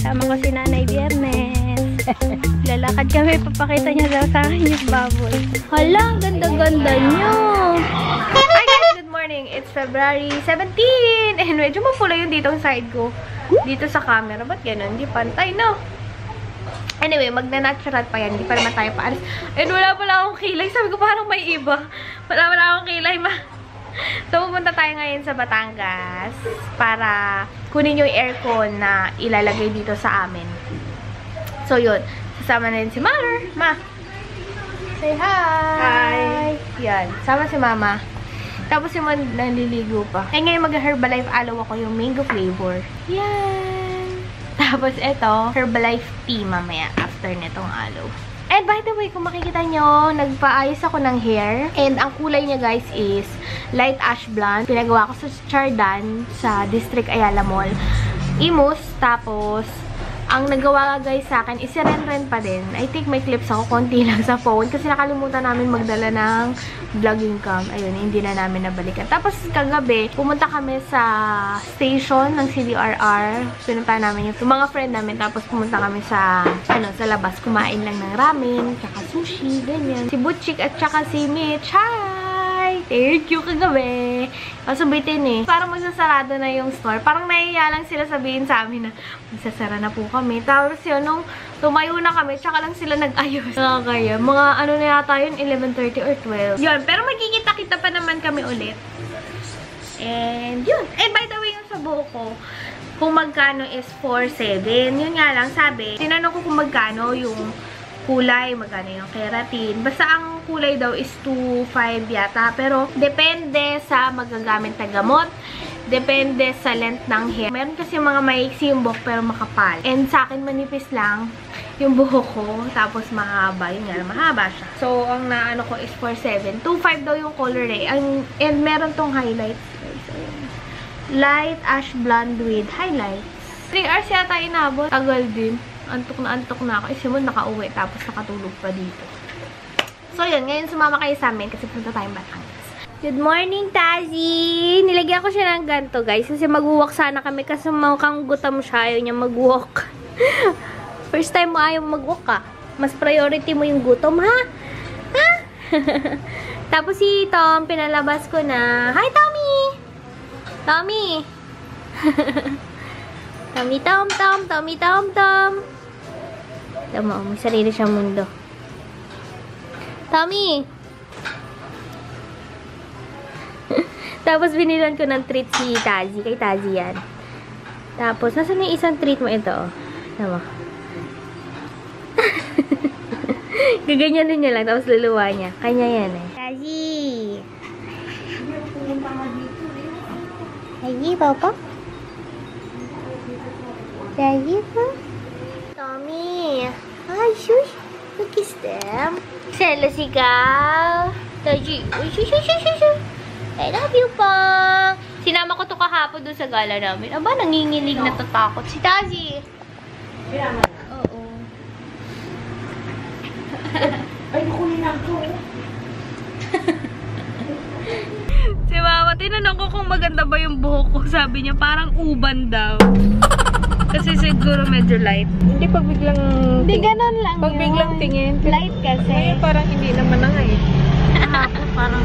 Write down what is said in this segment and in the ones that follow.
Kasama ko si Nanay Biyernes. Lalakad kami, papakita niya daw sa akin yung baboy. Hala, ganda-ganda niyo! Hi guys, good morning! It's February 17! And medyo mapula yung ditong side ko. Dito sa camera. Ba't gano'n? Hindi pantay, no? Anyway, magna-natural pa yan. Hindi pa naman tayo paalis. And wala pala akong kilay. Sabi ko parang may iba. Wala akong kilay, ma. So, pupunta tayo ngayon sa Batangas para kunin yung aircon na ilalagay dito sa amin. So, yun. Sasama na rin si Mother. Ma, say hi! Hi! Yan. Sama si Mama. Tapos yung naliligo pa. Eh, ngayon mag-Herbalife aloe ako yung mango flavor. Yan! Tapos ito, Herbalife tea mamaya after nitong aloe. And by the way, kung makikita nyo, nagpaayos ako ng hair. And ang kulay niya guys is light ash blonde. Pinagawa ko sa Chardan sa District Ayala Mall. Imus, tapos ang nagawa guys sa akin is si Ren pa din. I think may clips ako, konti lang sa phone. Kasi nakalimutan namin magdala ng vlogging cam. Ayun, hindi na namin nabalikan. Tapos kagabi, pumunta kami sa station ng CDRR. Pinunta namin yung mga friend namin. Tapos pumunta kami sa, sa labas. Kumain lang ng ramen, tsaka sushi, ganyan. Si Butchik at tsaka si Mitch. Hi! Thank you kagabi. Masubitin eh. Parang magsasarado na yung store. Parang nahiya lang sila sabihin sa amin na magsasara na po kami. Tapos yun, nung tumayo na kami, tsaka lang sila nag-ayos. Kaya, mga ano na yata yun, 11:30 or 12. Yun, pero magkikita-kita pa naman kami ulit. And yun. And by the way, yung sa buhok ko, kung magkano is 4.7. Yun nga lang, sabi, tinanong ko kung magkano yung kulay, magkano yung keratin. Basta ang kulay daw is 2.5 yata. Pero, depende sa magagamit na gamot. Depende sa length ng hair. Meron kasi mga maiksi yung buhok pero makapal. And sa akin, manipis lang yung buhok ko. Tapos, mahaba. Yun nga, mahaba siya. So, ang naano ko is 4.7. 2.5 daw yung color eh. And meron tong highlights. Light ash blonde with highlights. 3 hours yata inabot. Tagal din. Antok na ako. Simon nakauwi. Tapos nakatulog pa dito. So, yun. Ngayon sumama kayo sa amin kasi punta tayong Batangas. Good morning, Tazi! Nilagyan ko siya ng ganito, guys. Kasi mag-walk sana kami kasi mukhang gutom siya. Ayaw niya mag-walk. First time mo ayaw mag-walk ka. Mas priority mo yung gutom, ha? Ha? Tapos si Tom, pinalabas ko na. Hi, Tommy! Tommy! Tommy, Tom, Tom! Tommy, Tom, Tom! Tama, may sarili siyang mundo. Tommy! Tapos, binilan ko ng treat si Tazi. Kay Tazi yan. Tapos, nasa may isang treat mo ito. Tama. Gaganyanin niya lang. Tapos, luluwa niya. Kanya yan eh. Tazi! Tazi, papa? Tazi pa? Tommy! Ay, shush! Look at them. Selos ikaw. Taji. Uy, shush, shush, shush, shush. I love you po. Sinama ko to kahapon doon sa gala namin. Aba, nanginginig na tatakot. Si Tazi. Oo. Ay, nakunin ako. Si Mama, tinanong ko kung maganda ba yung buhok ko. Sabi niya, parang uban daw. Kasi siguro medyo light. Hindi pag biglang... Hindi, ganun lang pag biglang tingin. Light kasi. Ay, parang hindi naman na nga eh. Parang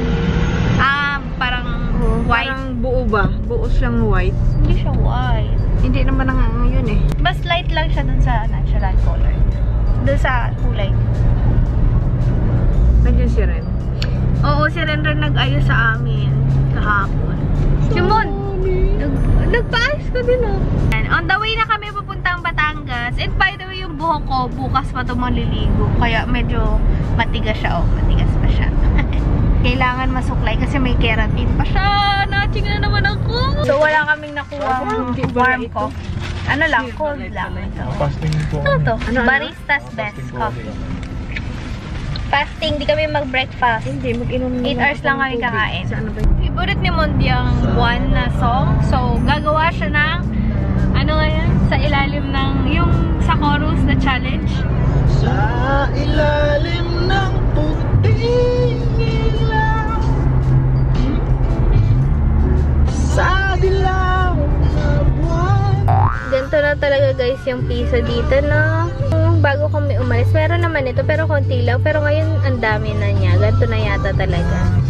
white. Parang buo ba? Buo siyang white. Hindi siya white. Hindi naman na nga yun eh. Mas light lang siya dun sa natural color. Dun sa kulay. Nandiyan si Ren. Oo, si Ren nag-ayos sa amin kahapon. Simon! Nagpa-ayos ko din oh. And on the way na kami papuntang Batangas. And by the way, yung buhok ko, bukas pa ito maliligo. Kaya medyo matigas siya. Oh, matigas pa siya. Kailangan masuklay kasi may keratin pa siya. Natching na naman ako. So, wala kaming nakuha warm coffee. Ano lang, cold lang. So, ano to? Barista's Best Coffee. Fasting, di kami mag-breakfast. Hindi, mag-inom 8 hours lang kami kakain. Sa ano ba? Favorite ni Mondi ang buwan na song. So, gagawa siya ng ano nga yan? Sa ilalim ng yung sa chorus na challenge. Sa ilalim ng puting ilaw, sa dilaw na buwan. Ganito na talaga guys yung piso dito, no? Bago kami umalis, meron naman ito, pero konti lang. Pero ngayon, ang dami na niya. Ganito na yata talaga.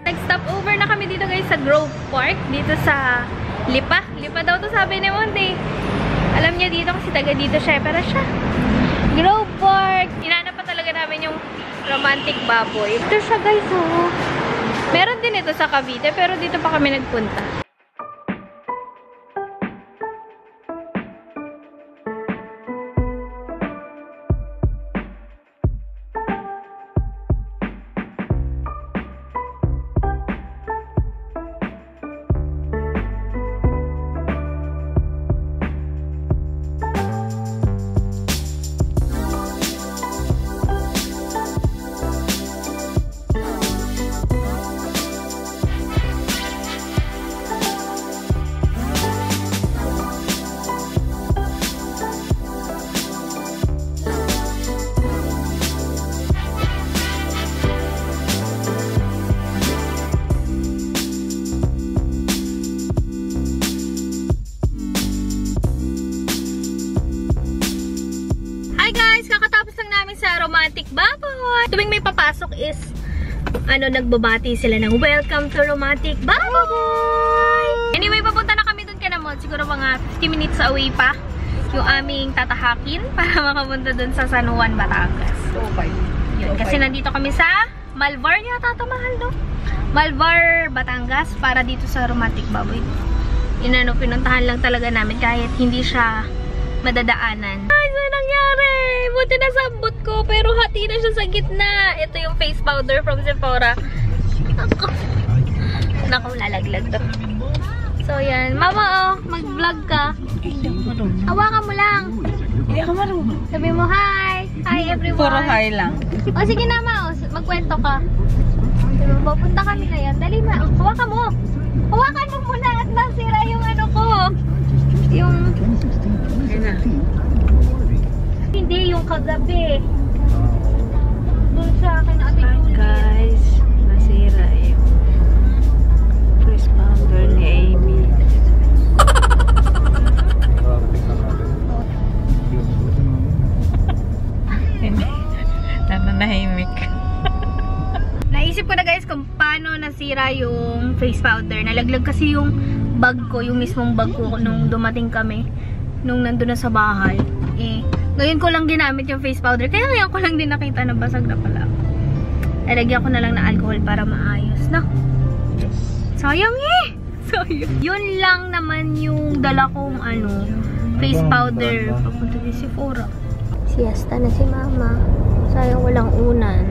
Nag-stop over na kami dito guys sa Grove Park. Dito sa Lipa. Lipa daw to sabi ni Monday. Alam niya dito kasi taga dito siya. Pero siya. Grove Park. Hinanap pa talaga namin yung romantic baboy. Ito siya guys, oh. Meron din ito sa Cavite pero dito pa kami nagpunta. Romantic baboy. Tuwing may papasok is nagbabati sila ng welcome to romantic baboy. Anyway, papunta na kami dun Kanamon. Siguro mga 50 minutes away pa yung aming tatahakin para makapunta dun sa San Juan, Batangas. Yun, kasi nandito kami sa Malvar yata ito, mahal, no? Malvar, Batangas para dito sa romantic baboy. Pinuntahan lang talaga namin kahit hindi siya madadaanan. Ay, ano nangyari? Buti nasambot ko, pero hati na siya sa gitna. Ito yung face powder from Sephora. Naku, lalaglag to. So, yan. Mama, oh, mag-vlog ka. Hawakan mo lang. Hindi ako marunong. Sabi mo, hi. Hi, everyone. Puro hi lang. O, sige na, ma. Magkwento ka. Pupunta kami ngayon. Dali, ma. Hawakan mo. Hawakan mo muna at nasira yung ano ko. Yung... Hindi, yung kagabi. Doon sa akin Ate Julie. Guys, nasira yung first pounder ni Amy. Nananahimik. Naisip ko na guys kung paano nasira yung face powder. Nalaglag kasi yung bag ko, yung mismong bag ko nung dumating kami. Nung nandun na sa bahay. Ngayon ko lang ginamit yung face powder. Kaya ngayon ko lang din nakita na basag na pala. Lalagyan ko na lang na alcohol para maayos, no? Yes. Sayang eh! Sayang. Yun lang naman yung dala kong face powder. Papunta din si Sephora. Siesta na si Mama. Sayang walang unan.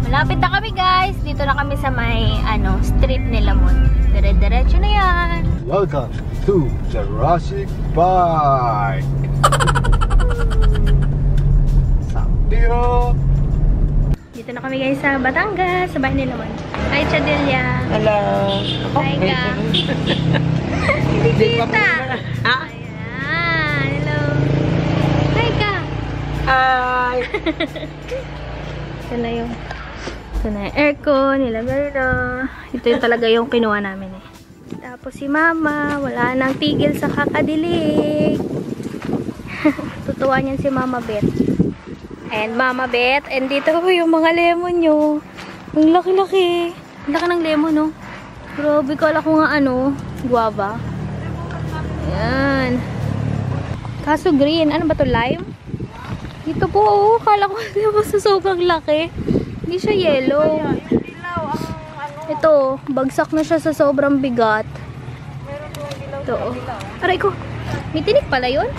Malapit na kami guys. Dito na kami sa may street ni Lamon. Dire-diretso na yan. Welcome to Jurassic Park. Santiro. Dito na kami guys sa Batangas, sa bahay ni Lamon. Hi, Chadelia. Hello. Hi ka. Hindi kita. Ah? Ayan. Hello. Hi ka. Hi. Ito na yung aircon, nilagay na. Ito yung talaga yung kinuha namin eh. Tapos si Mama, wala nang tigil sa kakadilig. Tutuwa niyan si Mama Beth. And Mama Beth, and dito po yung mga lemon nyo. Ang laki-laki. Ang laki ng lemon, no? Grabe, kala ko nga guava. Ayan. Kaso green. Ano ba to, lime? Dito po, oh. Kala ko sa sobrang laki. Hindi siya yellow. Ito, bagsak na siya sa sobrang bigat. Ito, oh. Aray ko. May tinik pala yun?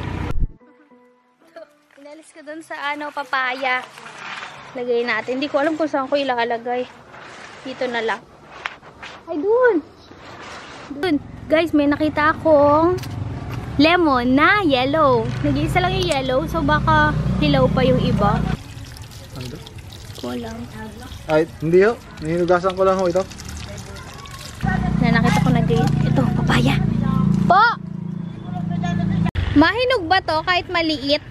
Inalis ka dun sa papaya. Lagay natin. Hindi ko alam kung saan ko ilalagay. Dito na lang. Ay, dun. Guys, may nakita akong lemon na yellow. Nag-iisa lang yung yellow. So, baka Hilaw pa yung iba. Ano? Walang. Ay, hindi ho. Nihinugasan ko lang ho ito. Na nakita ko na din. Ito, papaya. Po! Mahinog ba to kahit maliit?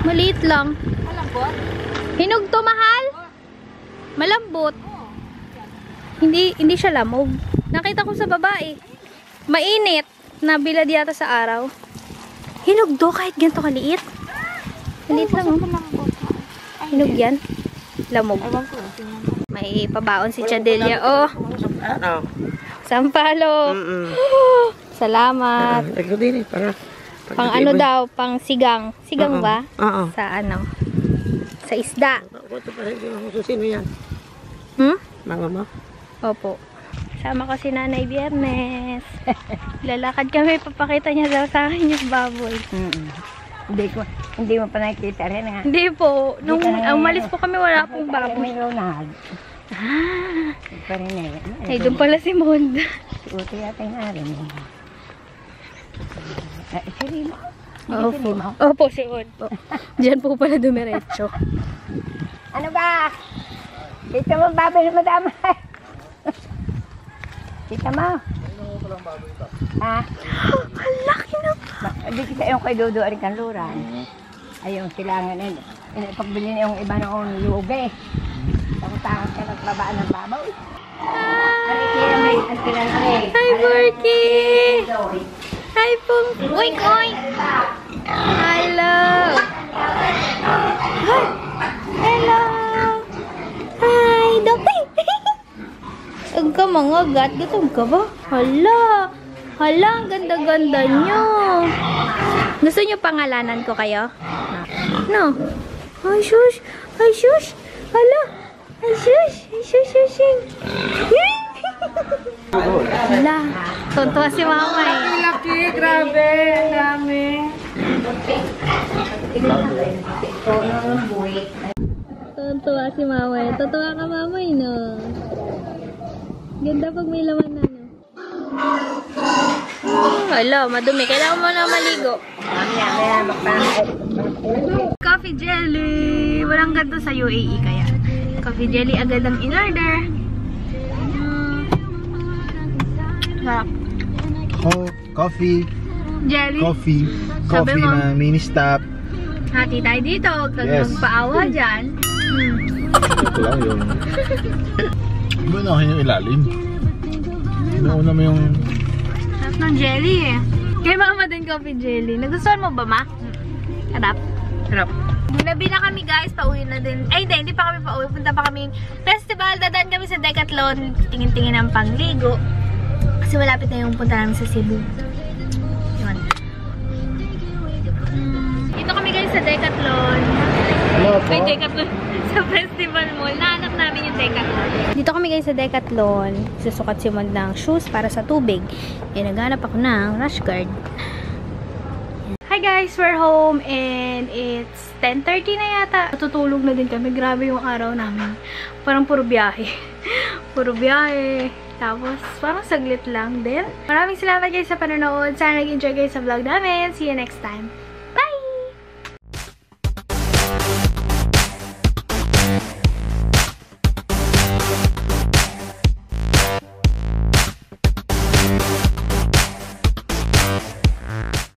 Maliit lang. Malambot? Hinog to, mahal? Malambot. Hindi siya lamog. Nakita ko sa babae. Mainit. Nabilad yata sa araw. Hinog do kahit ganito kaliit. Maliit lang. Hinog yan. Lamog. May pabaon si Chadelia. Oh. Sampalo. Salamat. Pang ano daw, pang sigang. Sigang ba? Oo. Sa ano? Sa isda. Sino yan? Mama mo? Opo. Sama ko si Nanay Biyernes. Lalakad kami, papakita niya daw sa akin yung baboy. Hindi mo pa nakikita rin nga. Hindi po. Nung umalis po kami, wala pong baboy. May Ronald. Ah, Pa rin eh. ay doon pala si Mond. Uto yata yung arin eh. Siri mo? Opo. Opo, si Mond po. Diyan po pala dumiretso. Ano ba? Kita mo baboy na madama. Kita mo? Ha? Ang laki na. Hindi kita yung kay Dodo aring kanluran. Ayun silangan na. Pagbili na yung iba noong luge. Takot-takot ka nagbabaan ng baboy. Hi, Borky! Hi, Pong! Oink, oink! Hello! Hi! Hello! Hi, Dokting! Ang ka mga gat, gutom ka ba? Hala! Hala, ang ganda-ganda nyo! Gusto nyo pangalanan ko kayo? No? Ay, shush! Ay, shush! Hala! Ay, shush! Ay, shush, shush! Hala! Tuntua si mama eh. Laki, grabe. Ang dami. Tuntua si mama eh. Tuntua ka mama eh, no? Ganda pag may laman na, no? Hala, madumi. Kailangan mo na maligo. Coffee jelly! Walang ganito sa UAE kaya. Coffee jelly agad ang in-order. Sarap. Oh, coffee. Jelly. Coffee. Sabi Coffee mo. na mini stop. Hati tayo dito. Huwag kang Yes. magpaawa dyan. Ito lang yung... Inuunahin yung ilalim. Inuuna mo yung... Sarap ng jelly eh. Kay mama din coffee jelly. Nagustuhan mo ba, ma? Sarap. Sarap. Ginabi na kami guys, pauwi na din. Ay hindi pa kami pauwi. Punta pa kami festival. Dadaan kami sa Decathlon. Tingin-tingin ng pangligo. Kasi malapit na yung punta namin sa Cebu. Yun. Dito kami guys sa Decathlon. Hello po. May Decathlon sa festival mall. Nahanap namin yung Decathlon. Dito kami guys sa Decathlon. Susukat si Mond ng shoes para sa tubig. Eh naghanap ako ng rash guard. Hi guys, we're home and it's 10:30 na yata. Tutulog na din kami. Grabe yung araw namin. Parang puro biyahe. Puro biyahe. Tapos, parang saglit lang din. Maraming salamat guys sa panonood. Sana nag-enjoy guys sa vlog namin. See you next time.